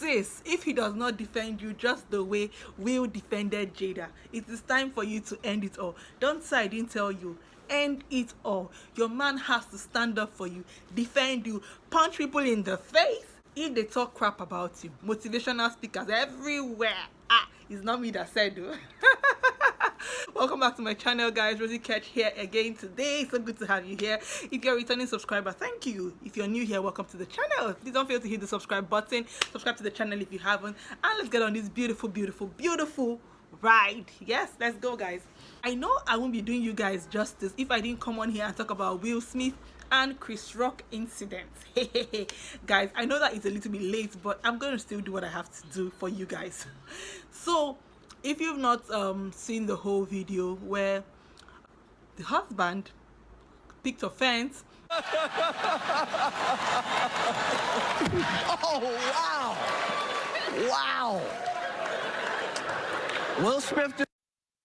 sis, if he does not defend you just the way Will defended Jada, it is time for you to end it all. Don't say I didn't tell you. End it all. Your man has to stand up for you, defend you, punch people in the face if they talk crap about you. Motivational speakers everywhere. It's not me that said though. Welcome back to my channel, guys. Rosy Kech here again today. So good to have you here. If you're a returning subscriber, thank you. If you're new here, welcome to the channel. Please don't fail to hit the subscribe button. Subscribe to the channel if you haven't, and let's get on this beautiful ride. Yes, let's go, guys. I know I won't be doing you guys justice if I didn't come on here and talk about Will Smith and Chris Rock incident. Guys, I know that it's a little bit late, but I'm going to still do what I have to do for you guys. So if you've not seen the whole video where the husband picked offense. Oh, wow. Will Smith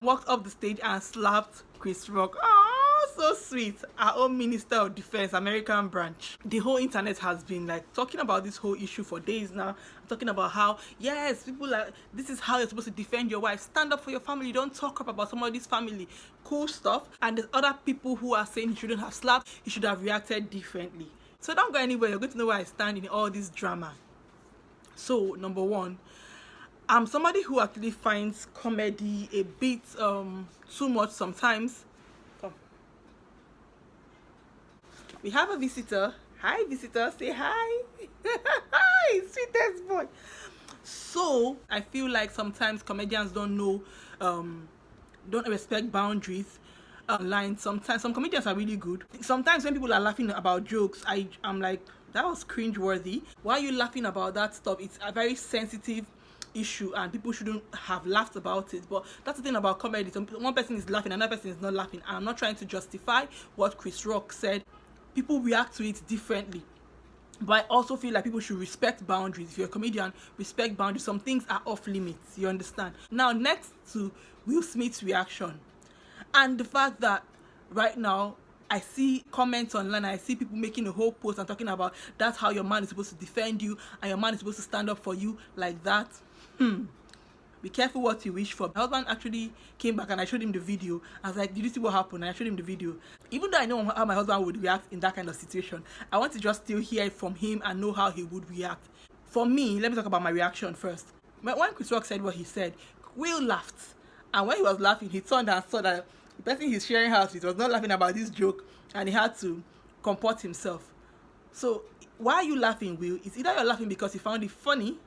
walked up the stage and slapped Chris Rock. Oh, so sweet. Our own Minister of Defense, American branch. The whole internet has been like talking about this whole issue for days now. Talking about how, yes, people are, this is how you're supposed to defend your wife. Stand up for your family. Don't talk up about somebody's family. Cool stuff. And there's other people who are saying he shouldn't have slapped. He should have reacted differently. So don't go anywhere. You're going to know where I stand in all this drama. So, number one, I'm somebody who actually finds comedy a bit too much sometimes. Come. We have a visitor. Hi, visitor. Say hi. Hi, sweetest boy. So I feel like sometimes comedians don't know, don't respect boundaries online. Sometimes some comedians are really good. Sometimes when people are laughing about jokes, I'm like, that was cringe-worthy. Why are you laughing about that stuff? It's a very sensitive issue and people shouldn't have laughed about it. But that's the thing about comedy. One person is laughing, another person is not laughing. I'm not trying to justify what Chris Rock said. People react to it differently, but I also feel like people should respect boundaries. If you're a comedian, respect boundaries. Some things are off limits, you understand? Now, next to Will Smith's reaction and the fact that right now I see comments online, I see people making a whole post and talking about that's how your man is supposed to defend you and your man is supposed to stand up for you like that. Be careful what you wish for. My husband actually came back and I showed him the video. I was like, did you see what happened? And I showed him the video. Even though I know how my husband would react in that kind of situation, I want to just still hear it from him and know how he would react. For me, let me talk about my reaction first. When Chris Rock said what he said, Will laughed. And when he was laughing, he turned and saw that the person he's sharing house with was not laughing about this joke and he had to comport himself. So why are you laughing, Will? It's either you're laughing because you found it funny,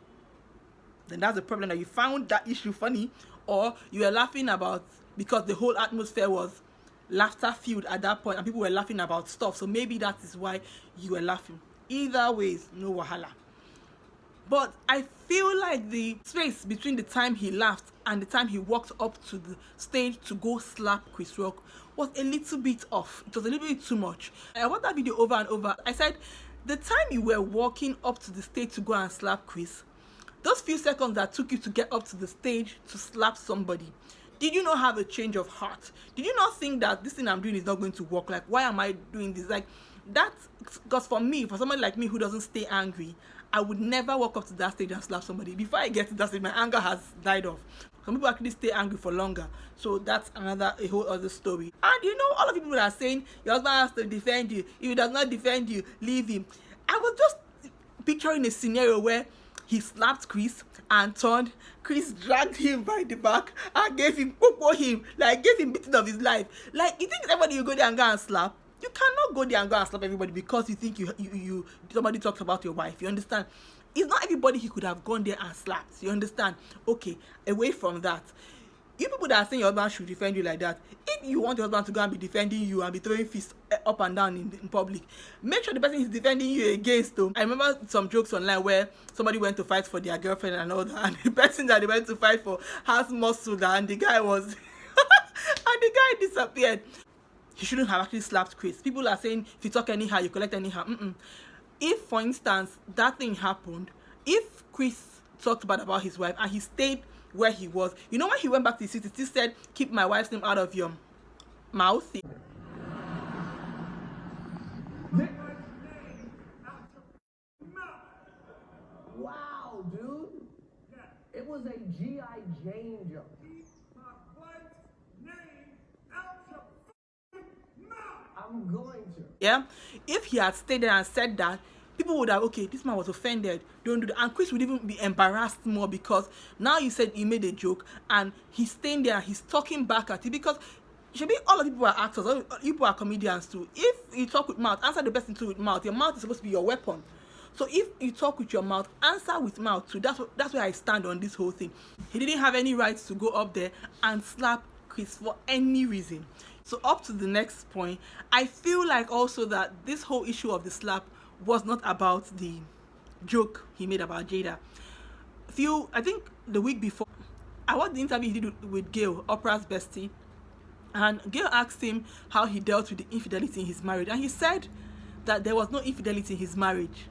then that's the problem, that you found that issue funny, or you were laughing about because the whole atmosphere was laughter filled at that point and people were laughing about stuff, so maybe that is why you were laughing. Either ways, no wahala. But I feel like the space between the time he laughed and the time he walked up to the stage to go slap Chris Rock was a little bit off. It was a little bit too much. I watched that video over and over. I said, the time you were walking up to the stage to go and slap Chris, those few seconds that took you to get up to the stage to slap somebody, did you not have a change of heart? Did you not think that this thing I'm doing is not going to work? Like, why am I doing this? Like, that's because for me, for somebody like me who doesn't stay angry, I would never walk up to that stage and slap somebody. Before I get to that stage, my anger has died off. Some people actually stay angry for longer. So that's a whole other story. And you know, all of the people that are saying your husband has to defend you. If he does not defend you, leave him. I was just picturing a scenario where he slapped Chris and turned. Chris dragged him by the back and gave him gave him beating of his life. Like, you think everybody you go there and go and slap? You cannot go there and go and slap everybody because you think you somebody talks about your wife. You understand? It's not everybody he could have gone there and slapped. You understand? Okay, away from that, you people that are saying your husband should defend you like that, if you want your husband to go and be defending you and be throwing fists up and down in public, make sure the person is defending you against them. I remember some jokes online where somebody went to fight for their girlfriend and all that, and the person that they went to fight for has muscle and the guy was and the guy disappeared. He shouldn't have actually slapped Chris. People are saying if you talk anyhow, you collect anyhow. If, for instance, that thing happened, if Chris talked bad about his wife and he stayed where he was, you know, when he went back to the city, he said, keep my wife's name out of your mouth. Wow, dude. It was a G.I. Jane joke. Keep my wife's name out your mouth. I'm going to. Yeah, if he had stayed there and said that, people would have, okay, this man was offended, don't do that. And Chris would even be embarrassed more, because now you said he made a joke and he's staying there and he's talking back at it, because should be all of people are actors, all people are comedians too. If you talk with mouth, answer the person too with mouth. Your mouth is supposed to be your weapon. So if you talk with your mouth, answer with mouth too. That's where I stand on this whole thing. He didn't have any rights to go up there and slap Chris for any reason. So up to the next point, I feel like also that this whole issue of the slap was not about the joke he made about Jada. I think the week before, I watched the interview he did with Gail, Oprah's bestie, and Gail asked him how he dealt with the infidelity in his marriage, and he said that there was no infidelity in his marriage.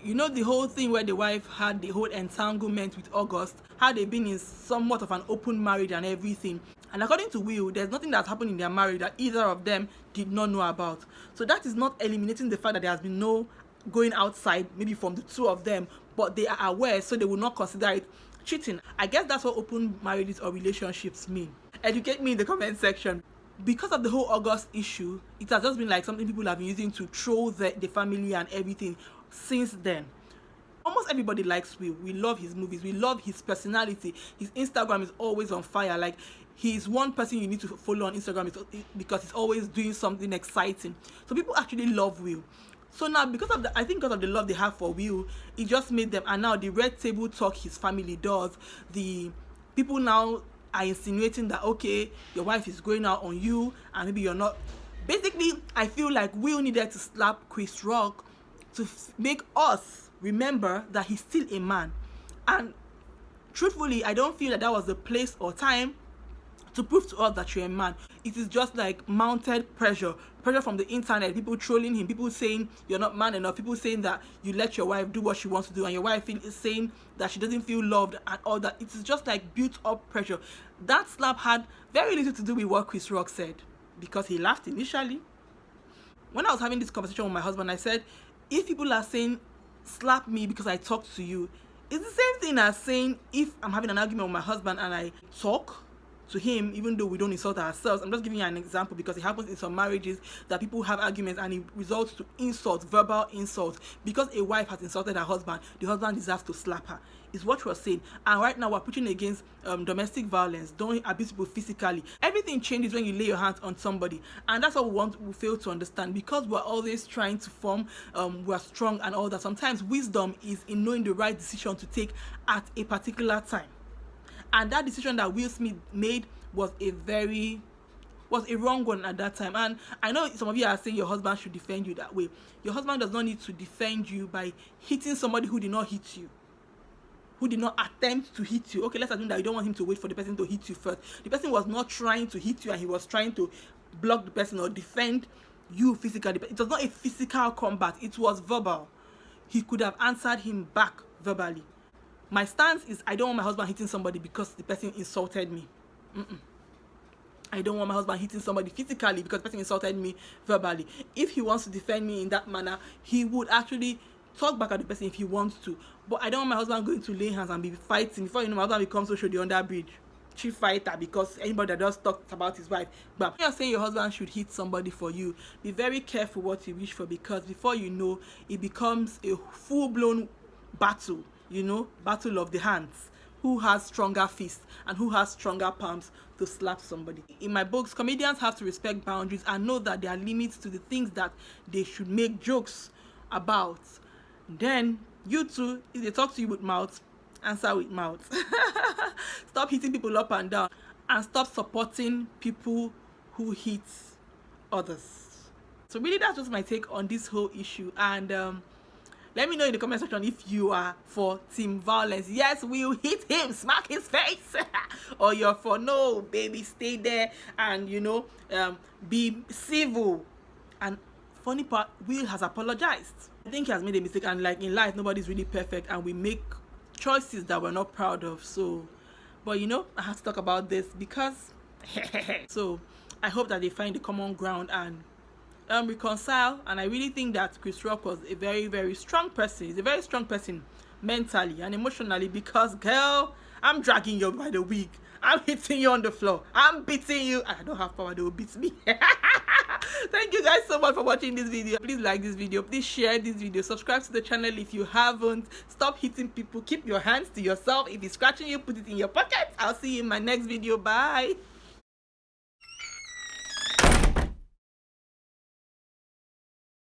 You know, the whole thing where the wife had the whole entanglement with August, how they've been in somewhat of an open marriage and everything. And according to Will, there's nothing that's happened in their marriage that either of them did not know about. So that is not eliminating the fact that there has been no going outside, maybe from the two of them, but they are aware, so they will not consider it cheating. I guess that's what open marriages or relationships mean. Educate me in the comment section. Because of the whole August issue, it has just been like something people have been using to troll the family and everything since then. Almost everybody likes Will. We love his movies. We love his personality. His Instagram is always on fire. Like, he's one person you need to follow on Instagram because he's always doing something exciting. So people actually love Will. So now, because of the love they have for Will, it just made them, and now the red table talk his family does, the people now are insinuating that, okay, your wife is going out on you and maybe you're not. Basically, I feel like Will needed to slap Chris Rock to make us remember that he's still a man. And truthfully, I don't feel that was the place or time to prove to us that you're a man. It is just like mounted pressure from the internet, people trolling him, people saying you're not man enough, people saying that you let your wife do what she wants to do, and your wife is saying that she doesn't feel loved and all that. It is just like built up pressure. That slap had very little to do with what Chris Rock said, because he laughed initially. When I was having this conversation with my husband, I said, if people are saying slap me because I talked to you, it's the same thing as saying if I'm having an argument with my husband and I talk to him, even though we don't insult ourselves. I'm just giving you an example because it happens in some marriages that people have arguments and it results to insult, verbal insult. Because a wife has insulted her husband, the husband deserves to slap her. Is what we're saying. And right now we're pushing against domestic violence. Don't abuse people physically. Everything changes when you lay your hands on somebody, and that's what we fail to understand, because we're always trying to form we're strong and all that. Sometimes wisdom is in knowing the right decision to take at a particular time. And that decision that Will Smith made was a wrong one at that time. And I know some of you are saying your husband should defend you that way. Your husband does not need to defend you by hitting somebody who did not hit you, who did not attempt to hit you. Okay, let's assume that you don't want him to wait for the person to hit you first. The person was not trying to hit you and he was trying to block the person or defend you physically. It was not a physical combat, it was verbal. He could have answered him back verbally. My stance is I don't want my husband hitting somebody because the person insulted me. I don't want my husband hitting somebody physically because the person insulted me verbally. If he wants to defend me in that manner, he would actually talk back at the person if he wants to. But I don't want my husband going to lay hands and be fighting. Before you know, my husband becomes social the under bridge, chief fighter, because anybody that just talks about his wife. But when you're saying your husband should hit somebody for you, be very careful what you wish for, because before you know, it becomes a full-blown battle. You know, battle of the hands. Who has stronger fists and who has stronger palms to slap somebody. In my books, comedians have to respect boundaries and know that there are limits to the things that they should make jokes about. Then, you too, if they talk to you with mouth, answer with mouth. Stop hitting people up and down, and stop supporting people who hit others. So really, that's just my take on this whole issue. And let me know in the comment section if you are for team violence. Yes, we'll hit him, smack his face. Or you're for no, baby, stay there and, you know, be civil. And funny part, Will has apologized. I think he has made a mistake, and like in life, nobody's really perfect and we make choices that we're not proud of. So, but you know, I have to talk about this because so I hope that they find the common ground and reconcile. And I really think that Chris Rock was a very, very strong person. He's a very strong person, mentally and emotionally, because girl, I'm dragging you by the wig, I'm hitting you on the floor, I'm beating you. I don't have power, they will beat me. Thank you guys so much for watching this video. Please like this video, please share this video, subscribe to the channel if you haven't. Stop hitting people, keep your hands to yourself. If it's scratching you, put it in your pocket. I'll see you in my next video. Bye.